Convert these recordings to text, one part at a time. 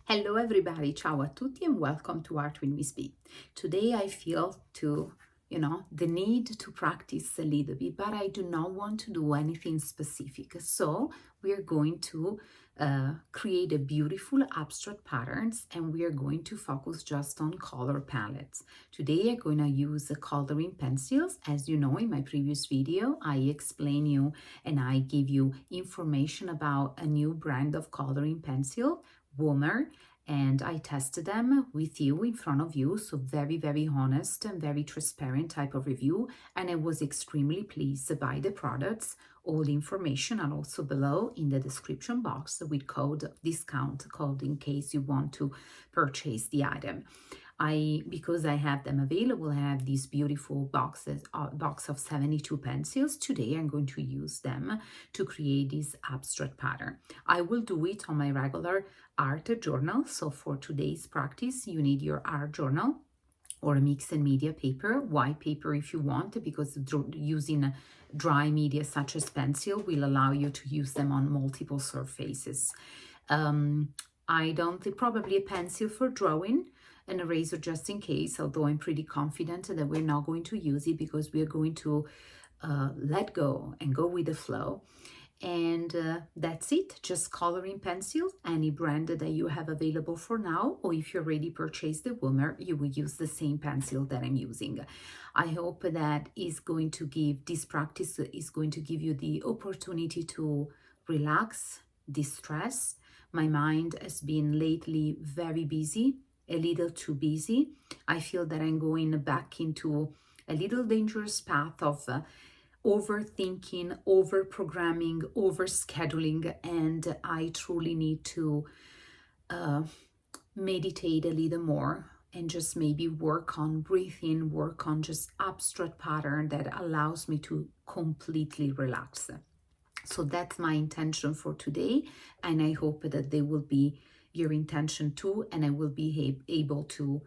Hello everybody, ciao a tutti and welcome to Art with Ms.B. Today I feel the need to practice a little bit, but I do not want to do anything specific. So we are going to create a beautiful abstract patterns and we are going to focus just on color palettes. Today I'm going to use the coloring pencils. As you know, in my previous video, I explain you and I give you information about a new brand of coloring pencil, Woomer, and I tested them with you in front of you. So very honest and very transparent type of review. And I was extremely pleased by the products. All the information are also below in the description box with discount code in case you want to purchase the item. Because I have them available, I have these beautiful box of 72 pencils. Today I'm going to use them to create this abstract pattern. I will do it on my regular art journal. So for today's practice, you need your art journal or a mixed media paper, white paper if you want, because using dry media such as pencil will allow you to use them on multiple surfaces. I don't think probably a pencil for drawing, an eraser just in case, although I'm pretty confident that we're not going to use it because we're going to let go and go with the flow. And that's it, just coloring pencils, any brand that you have available for now, or if you already purchased the Woomer, you will use the same pencil that I'm using. I hope that this practice is going to give you the opportunity to relax, distress. My mind has been lately very busy, a little too busy. I feel that I'm going back into a little dangerous path of overthinking, overprogramming, overscheduling, and I truly need to meditate a little more and just maybe work on breathing, work on just abstract pattern that allows me to completely relax. So that's my intention for today, and I hope that they will be your intention too, and I will be able to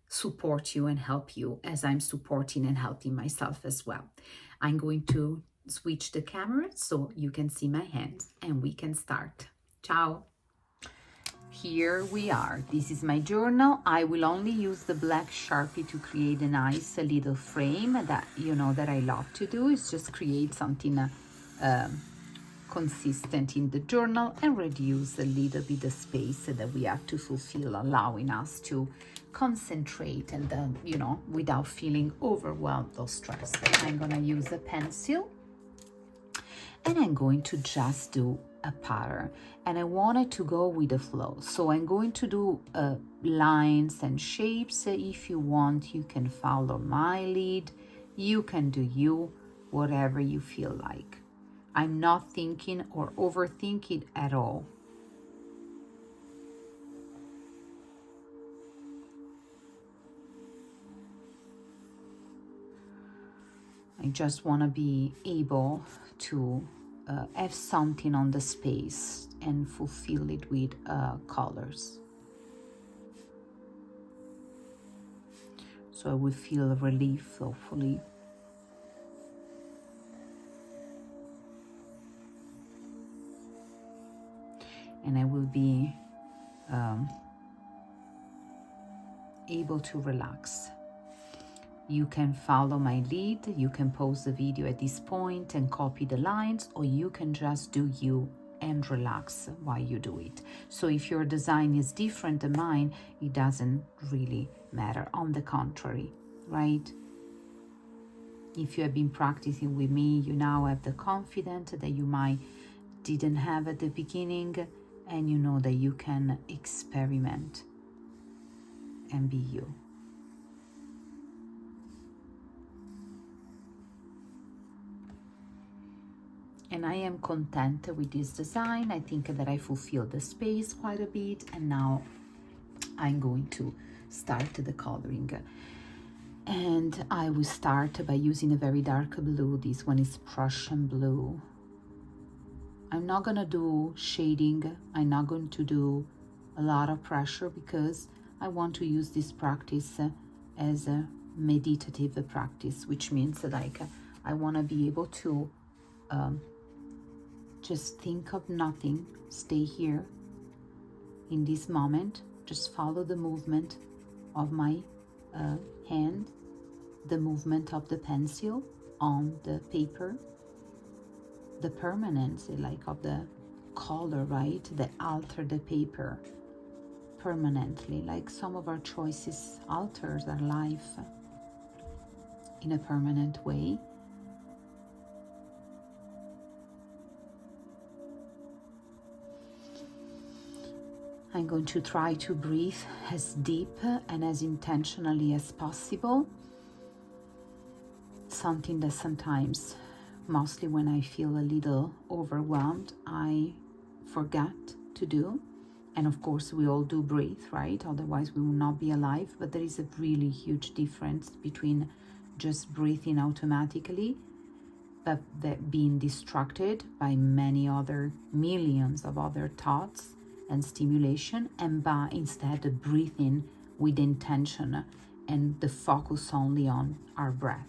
support you and help you as I'm supporting and helping myself as well. I'm going to switch the camera so you can see my hands and we can start. Ciao! Here we are. This is my journal. I will only use the black Sharpie to create a nice little frame that that I love to do, is just create something consistent in the journal and reduce a little bit the space that we have to fulfill, allowing us to concentrate and without feeling overwhelmed or stressed. I'm gonna use a pencil and I'm going to just do a pattern, and I wanted to go with the flow, so I'm going to do lines and shapes. If you want, you can follow my lead, you can do whatever you feel like. I'm not thinking or overthinking at all. I just want to be able to have something on the space and fulfill it with colors. So I will feel relief, hopefully. And I will be able to relax. You can follow my lead, you can pause the video at this point and copy the lines, or you can just do you and relax while you do it. So if your design is different than mine, it doesn't really matter. On the contrary, right? If you have been practicing with me, you now have the confidence that you might didn't have at the beginning, and you know that you can experiment and be you. And I am content with this design. I think that I fulfilled the space quite a bit, and now I'm going to start the coloring. And I will start by using a very dark blue. This one is Prussian blue. I'm not gonna do shading. I'm not going to do a lot of pressure because I want to use this practice as a meditative practice, which means like I want to be able to just think of nothing, stay here in this moment Just follow the movement of my hand, the movement of the pencil on the paper, the permanence like of the color, right? That alter the paper permanently, like some of our choices alters our life in a permanent way. I'm going to try to breathe as deep and as intentionally as possible. Something that sometimes, mostly when I feel a little overwhelmed, I forget to do. And of course, we all do breathe, right? Otherwise, we will not be alive. But there is a really huge difference between just breathing automatically, but that being distracted by many other millions of other thoughts and stimulation, and by instead breathing with intention and the focus only on our breath.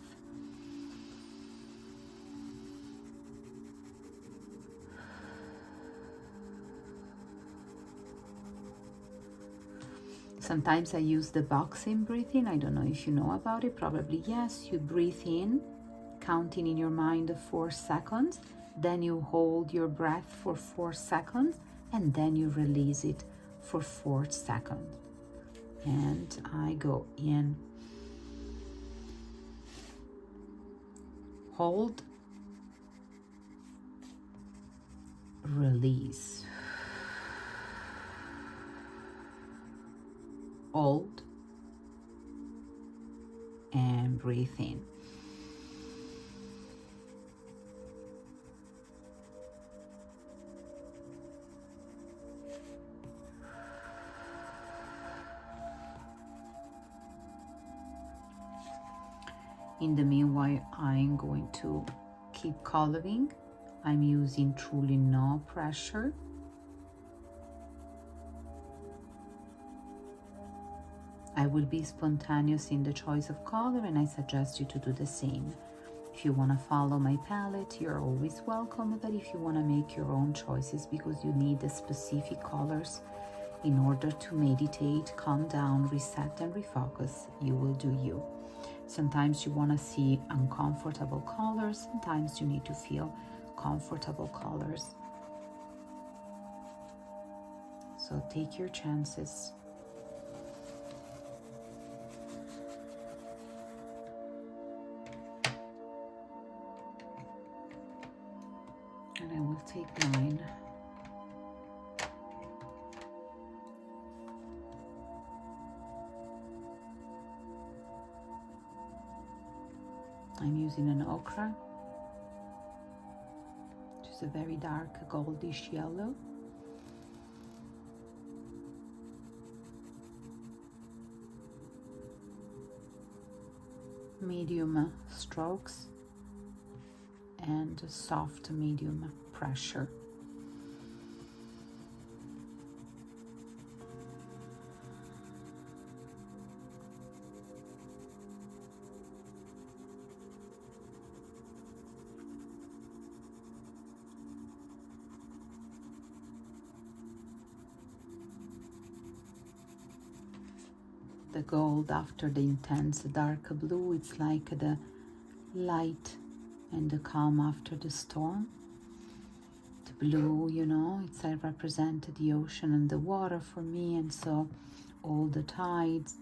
Sometimes I use the boxing breathing. I don't know if you know about it, probably yes. You breathe in, counting in your mind 4 seconds, then you hold your breath for 4 seconds, and then you release it for 4 seconds. And I go in, hold, release, hold, and breathe in. In the meanwhile, I'm going to keep coloring. I'm using truly no pressure. I will be spontaneous in the choice of color, and I suggest you to do the same. If you want to follow my palette, you're always welcome, but if you want to make your own choices because you need the specific colors in order to meditate, calm down, reset, and refocus, you will do you. Sometimes you want to see uncomfortable colors, sometimes you need to feel comfortable colors. So take your chances. And I will take mine. I'm using an ochre, which is a very dark goldish yellow. Medium strokes and soft medium pressure. The gold after the intense dark blue, it's like the light and the calm after the storm. The blue, you know, it's I represent the ocean and the water for me, and so all the tides.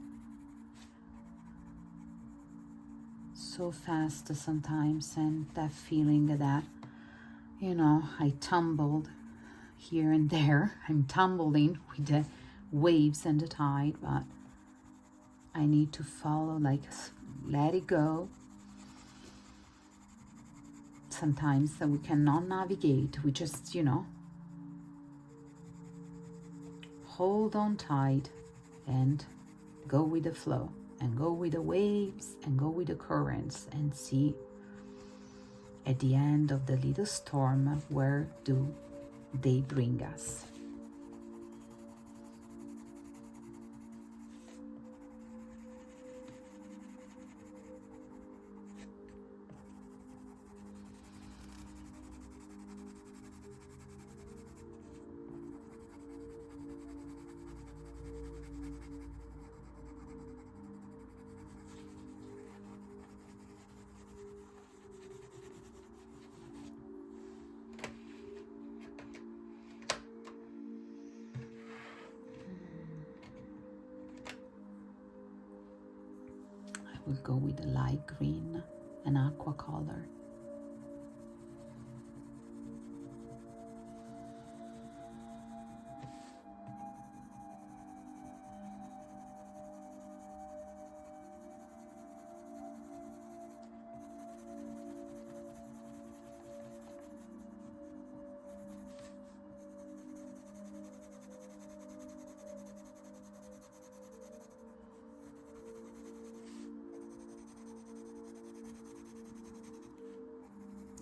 So fast sometimes, and that feeling that, you know, I tumbled here and there. I'm tumbling with the waves and the tide, but I need to follow, like, let it go. Sometimes we cannot navigate. We just, you know, hold on tight and go with the flow and go with the waves and go with the currents and see at the end of the little storm, where do they bring us? We'll go with a light green, an aqua color.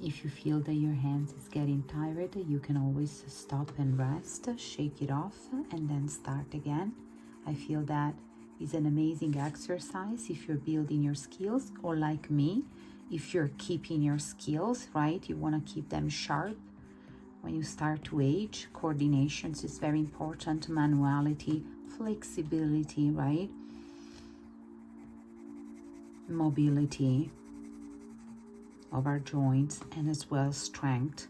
If you feel that your hands is getting tired, you can always stop and rest, shake it off, and then start again. I feel that is an amazing exercise if you're building your skills, or like me, if you're keeping your skills, right? You want to keep them sharp. When you start to age, coordination is very important, manuality, flexibility, right? Mobility of our joints, and as well strength.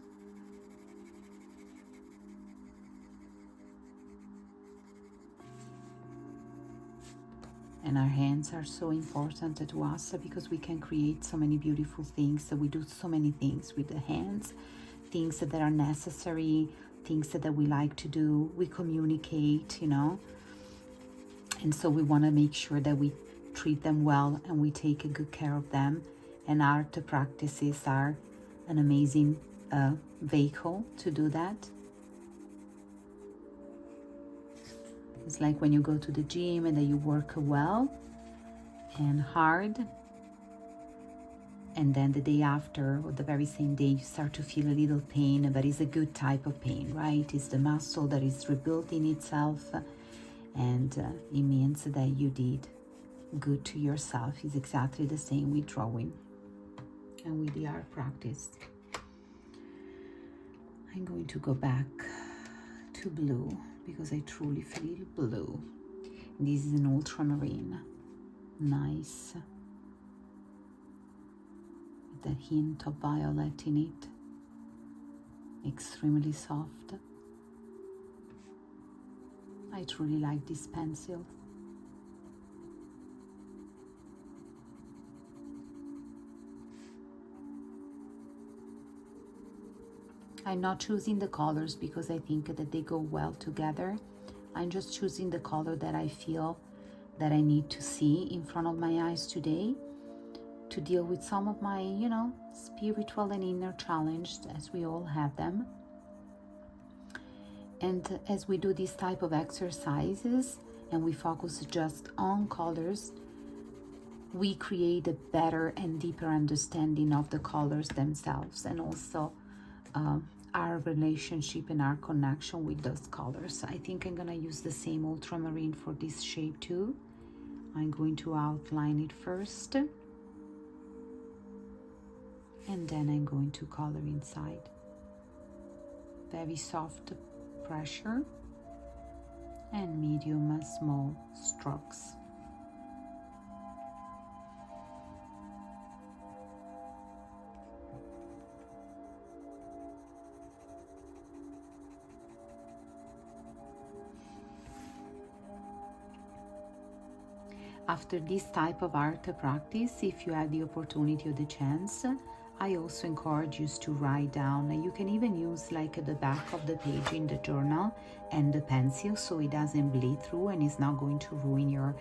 And our hands are so important to us because we can create so many beautiful things. So we do so many things with the hands, things that are necessary, things that we like to do. We communicate, you know. And so we want to make sure that we treat them well and we take a good care of them. And art practices are an amazing vehicle to do that. It's like when you go to the gym and then you work well and hard, and then the day after or the very same day you start to feel a little pain, but it's a good type of pain, right? It's the muscle that is rebuilding itself, and it means that you did good to yourself. It's exactly the same with drawing and with the art practice. I'm going to go back to blue because I truly feel blue. This is an ultramarine, nice, with a hint of violet in it, extremely soft. I truly like this pencil. I'm not choosing the colors because I think that they go well together. I'm just choosing the color that I feel that I need to see in front of my eyes today to deal with some of my, you know, spiritual and inner challenges, as we all have them. And as we do this type of exercises and we focus just on colors, we create a better and deeper understanding of the colors themselves, and also our relationship and our connection with those colors. I think I'm gonna use the same ultramarine for this shape too. I'm going to outline it first, and then I'm going to color inside. Very soft pressure and medium small strokes. After this type of art practice, if you have the opportunity or the chance, I also encourage you to write down. You can even use like the back of the page in the journal and the pencil so it doesn't bleed through and it's not going to ruin your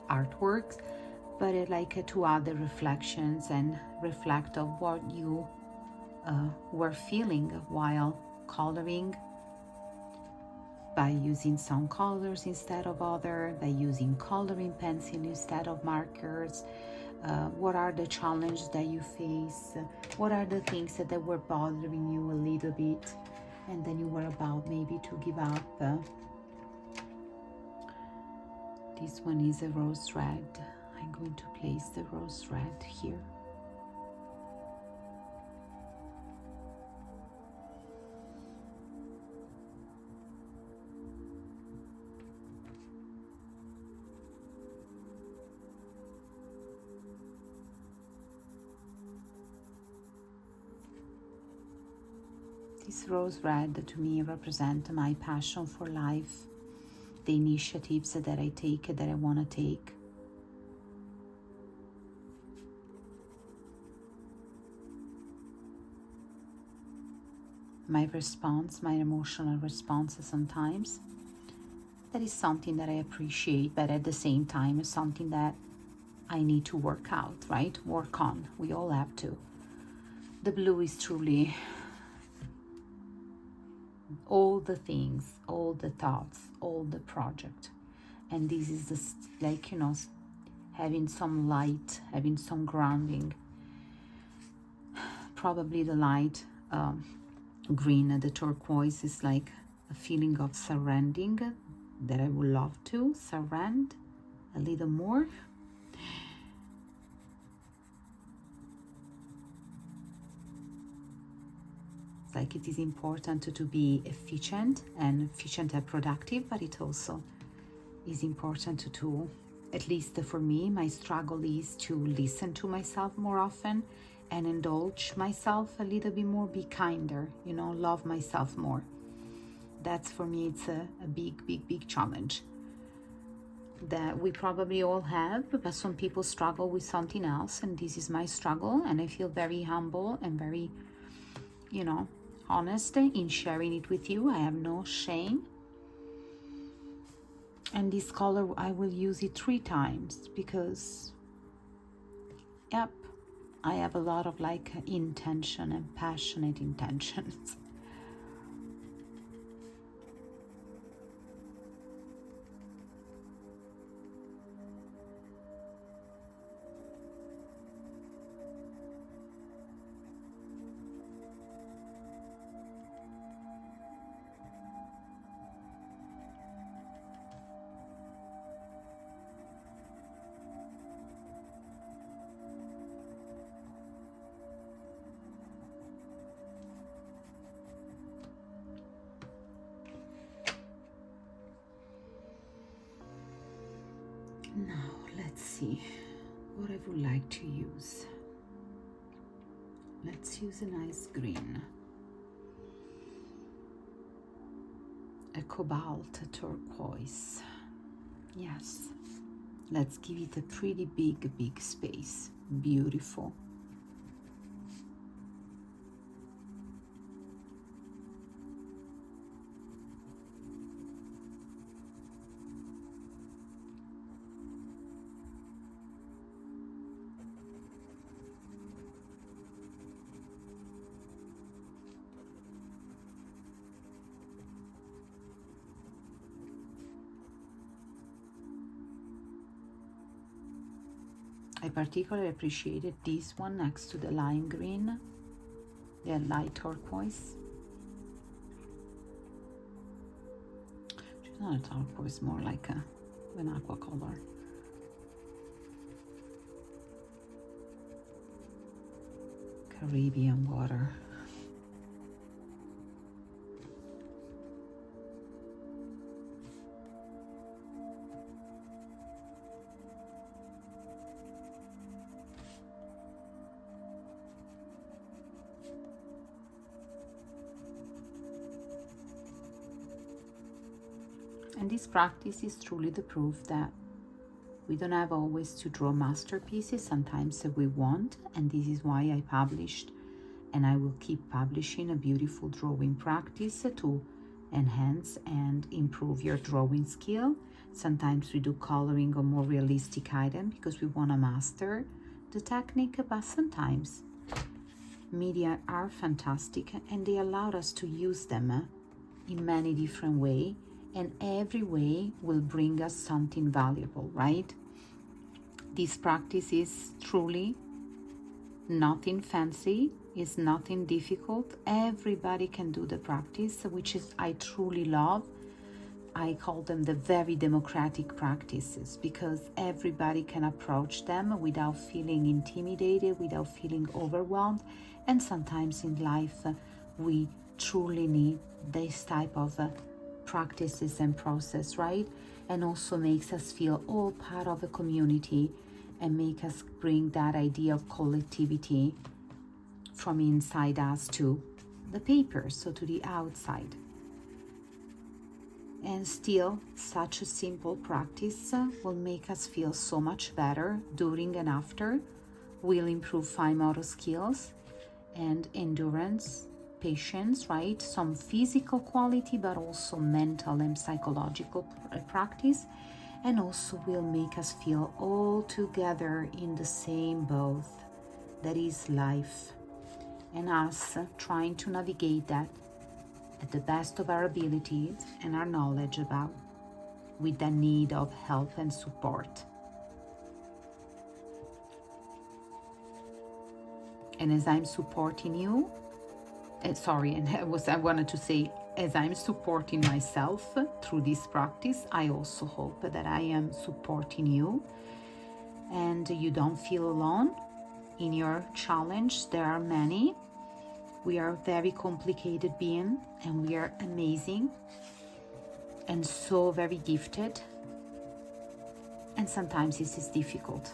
artworks, but like to add the reflections and reflect of what you were feeling while coloring, by using some colors instead of other, by using coloring pencil instead of markers. What are the challenges that you face? What are the things that were bothering you a little bit and then you were about maybe to give up? This one is a rose red. I'm going to place the rose red here. This rose red to me represents my passion for life, the initiatives that I take, that I want to take. my response, my emotional responses sometimes. That is something that I appreciate, but at the same time, it's something that I need to work out, right? Work on. We all have to. The blue is truly all the things, all the thoughts, all the project. And this is just like, having some light, having some grounding. Probably the light green, the turquoise is like a feeling of surrendering that I would love to surrender a little more. It's like it is important to be efficient and productive, but it also is important to, at least for me, my struggle is to listen to myself more often and indulge myself a little bit more, be kinder, love myself more. That's for me, it's a big challenge that we probably all have, but some people struggle with something else, and this is my struggle, and I feel very humble and very, honest in sharing it with you. I have no shame. And this color, I will use it 3 times because, yep, I have a lot of like intention and passionate intentions. Now, let's see what I would like to use. Let's use a nice green. A cobalt, a turquoise. Yes. Let's give it a pretty big space. Beautiful. I particularly appreciated this one next to the lime green, the light turquoise. It's not a turquoise, more like an aqua color. Caribbean water. And this practice is truly the proof that we don't have always to draw masterpieces. Sometimes we want, and this is why I published, and I will keep publishing, a beautiful drawing practice to enhance and improve your drawing skill. Sometimes we do coloring or more realistic item because we want to master the technique, but sometimes media are fantastic and they allowed us to use them in many different ways, and every way will bring us something valuable, right? This practice is truly nothing fancy, is nothing difficult. Everybody can do the practice, which is I truly love. I call them the very democratic practices because everybody can approach them without feeling intimidated, without feeling overwhelmed. And sometimes in life, we truly need this type of practices and process, right? And also makes us feel all part of a community and make us bring that idea of collectivity from inside us to the paper, so to the outside. And still, such a simple practice will make us feel so much better during and after, will improve fine motor skills and endurance, patience, right? Some physical quality, but also mental and psychological practice. And also will make us feel all together in the same boat that is life, and us trying to navigate that at the best of our abilities and our knowledge about, with the need of help and support. And as I'm supporting you, I wanted to say, as I'm supporting myself through this practice, I also hope that I am supporting you and you don't feel alone in your challenge. There are many. We are very complicated beings, and we are amazing and so very gifted. And sometimes this is difficult,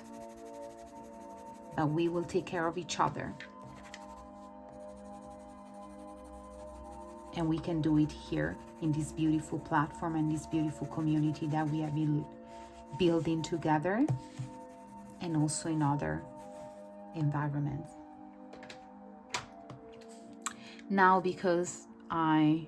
but we will take care of each other. And we can do it here in this beautiful platform and this beautiful community that we have been building together, and also in other environments. Now, because I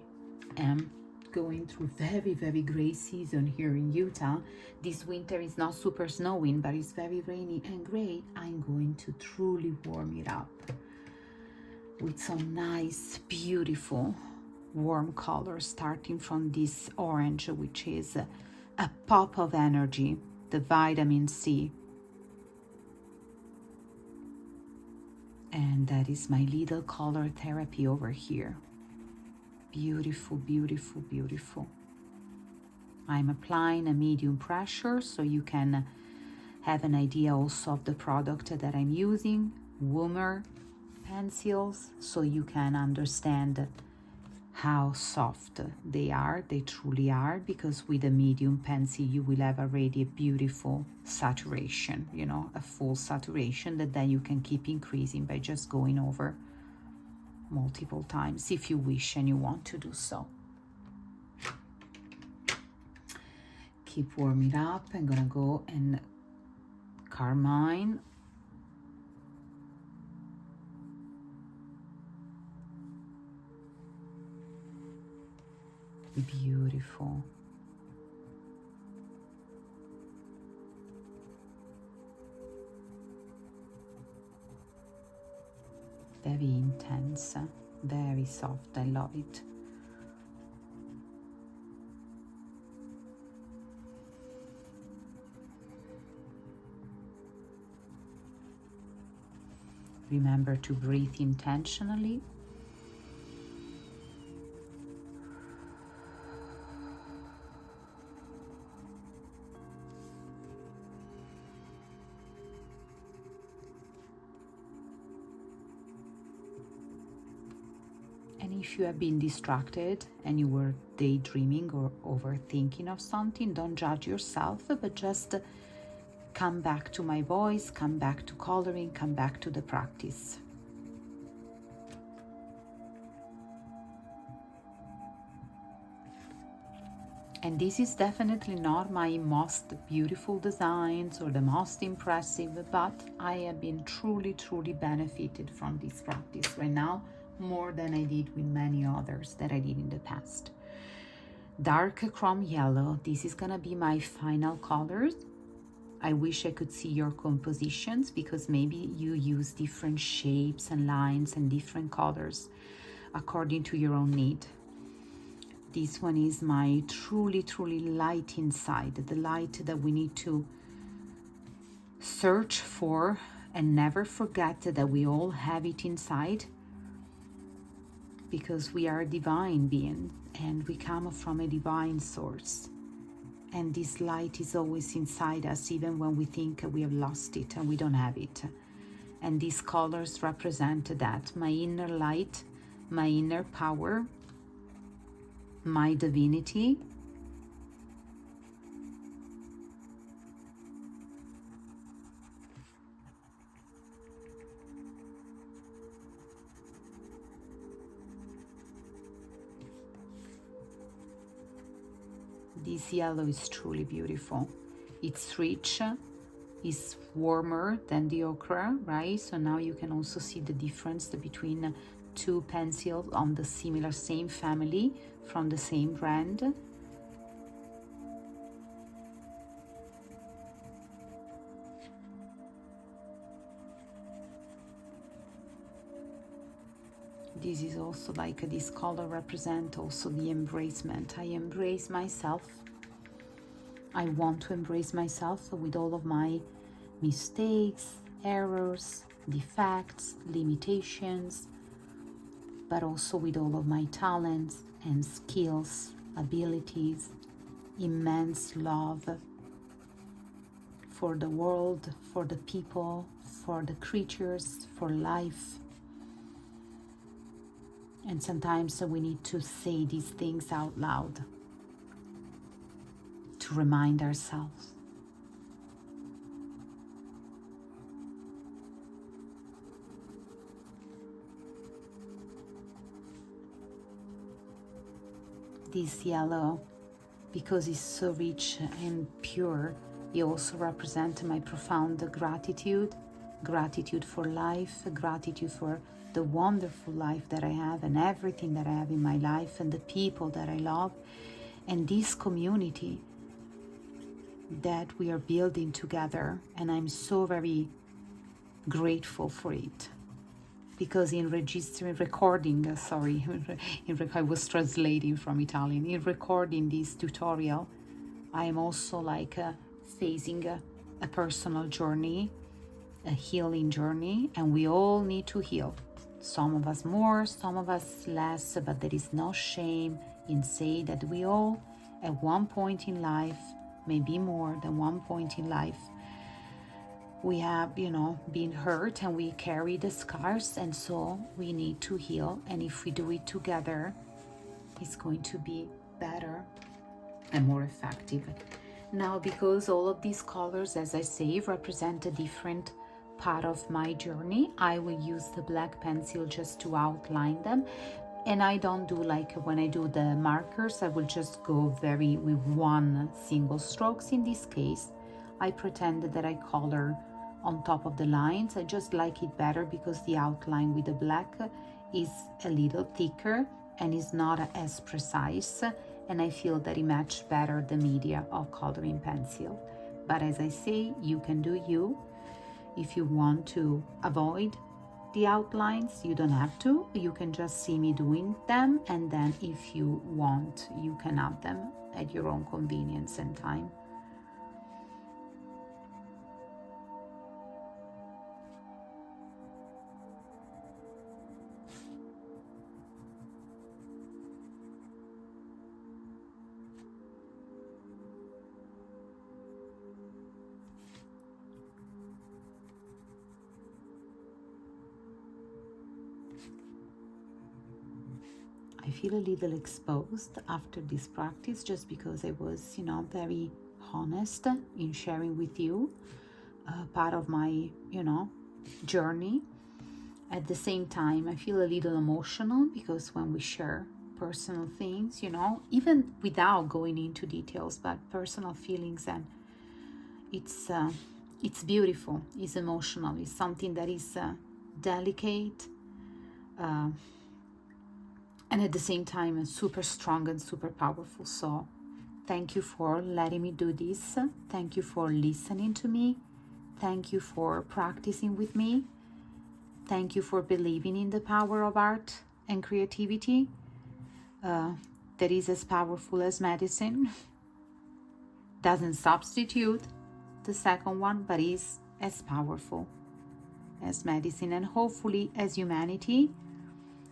am going through very, very gray season here in Utah, this winter is not super snowing, but it's very rainy and gray, I'm going to truly warm it up with some nice, beautiful, warm colors, starting from this orange, which is a pop of energy, the vitamin C. And that is my little color therapy over here. Beautiful, beautiful, beautiful. I'm applying a medium pressure so you can have an idea also of the product that I'm using, Woomer pencils, so you can understand how soft they are. They truly are, because with a medium pencil you will have already a beautiful saturation, you know, a full saturation that then you can keep increasing by just going over multiple times if you wish and you want to do so. Keep warming up. I'm gonna go and carmine. Beautiful. Very intense, very soft. I love it. Remember to breathe intentionally. And if you have been distracted and you were daydreaming or overthinking of something, don't judge yourself, but just come back to my voice, come back to coloring, come back to the practice. And this is definitely not my most beautiful designs or the most impressive, but I have been truly, truly benefited from this practice right now, more than I did with many others that I did in the past. Dark chrome yellow, this is gonna be my final colors. I wish I could see your compositions, because maybe you use different shapes and lines and different colors according to your own need. This one is my truly, truly light inside, the light that we need to search for and never forget that we all have it inside, because we are a divine being and we come from a divine source. And this light is always inside us, even when we think we have lost it and we don't have it. And these colors represent that, my inner light, my inner power, my divinity. This yellow is truly beautiful. It's rich, it's warmer than the ochre, right? So now you can also see the difference between two pencils on the similar same family from the same brand. This is also like this color represent also the embracement. I embrace myself. I want to embrace myself with all of my mistakes, errors, defects, limitations, but also with all of my talents and skills, abilities, immense love for the world, for the people, for the creatures, for life. And sometimes we need to say these things out loud to remind ourselves. This yellow, because it's so rich and pure, it also represents my profound gratitude for life, gratitude for the wonderful life that I have and everything that I have in my life and the people that I love and this community that we are building together. And I'm so very grateful for it. Because in recording, I was translating from Italian. In recording this tutorial, I am also like facing a personal journey, a healing journey, and we all need to heal. Some of us more, some of us less, but there is no shame in saying that we all, at one point in life, maybe more than one point in life, we have, been hurt and we carry the scars, and so we need to heal. And if we do it together, it's going to be better and more effective. Now, because all of these colors, as I say, represent a different part of my journey, I will use the black pencil just to outline them. And I don't do like when I do the markers, I will just go with one single strokes. In this case, I pretend that I color on top of the lines. I just like it better because the outline with the black is a little thicker and is not as precise, and I feel that it matches better the media of coloring pencil. But as I say, you can do you. If you want to avoid the outlines, you don't have to. You can just see me doing them, and then if you want, you can add them at your own convenience and time. I feel a little exposed after this practice just because I was, very honest in sharing with you part of my, journey. At the same time, I feel a little emotional because when we share personal things, even without going into details, but personal feelings, and it's beautiful, it's emotional, it's something that is delicate, and at the same time super strong and super powerful. So thank you for letting me do this. Thank you for listening to me. Thank you for practicing with me. Thank you for believing in the power of art and creativity that is as powerful as medicine. Doesn't substitute the second one, but is as powerful as medicine, and hopefully as humanity.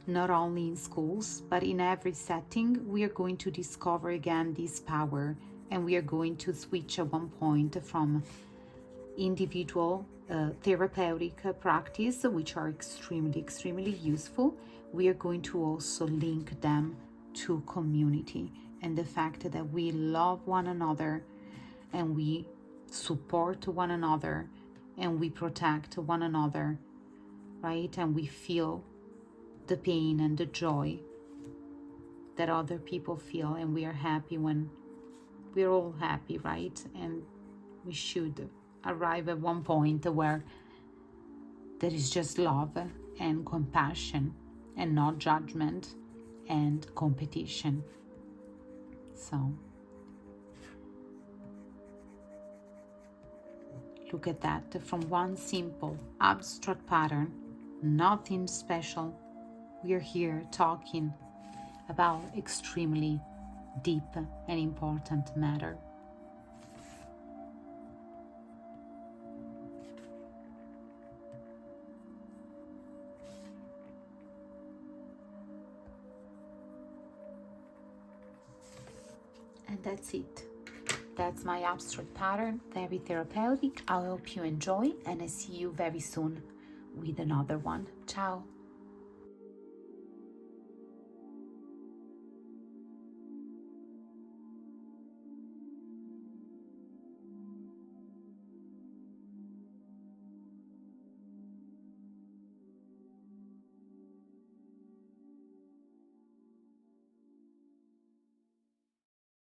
Not only in schools, but in every setting, we are going to discover again this power, and we are going to switch at one point from individual therapeutic practice, which are extremely useful. We are going to also link them to community and the fact that we love one another and we support one another and we protect one another, right? And we feel the pain and the joy that other people feel, and we are happy when we're all happy, right? And we should arrive at one point where there is just love and compassion and not judgment and competition. So look at that, from one simple abstract pattern, nothing special, we're here talking about extremely deep and important matter. And that's it. That's my abstract pattern, very therapeutic. I hope you enjoy, and I see you very soon with another one. Ciao.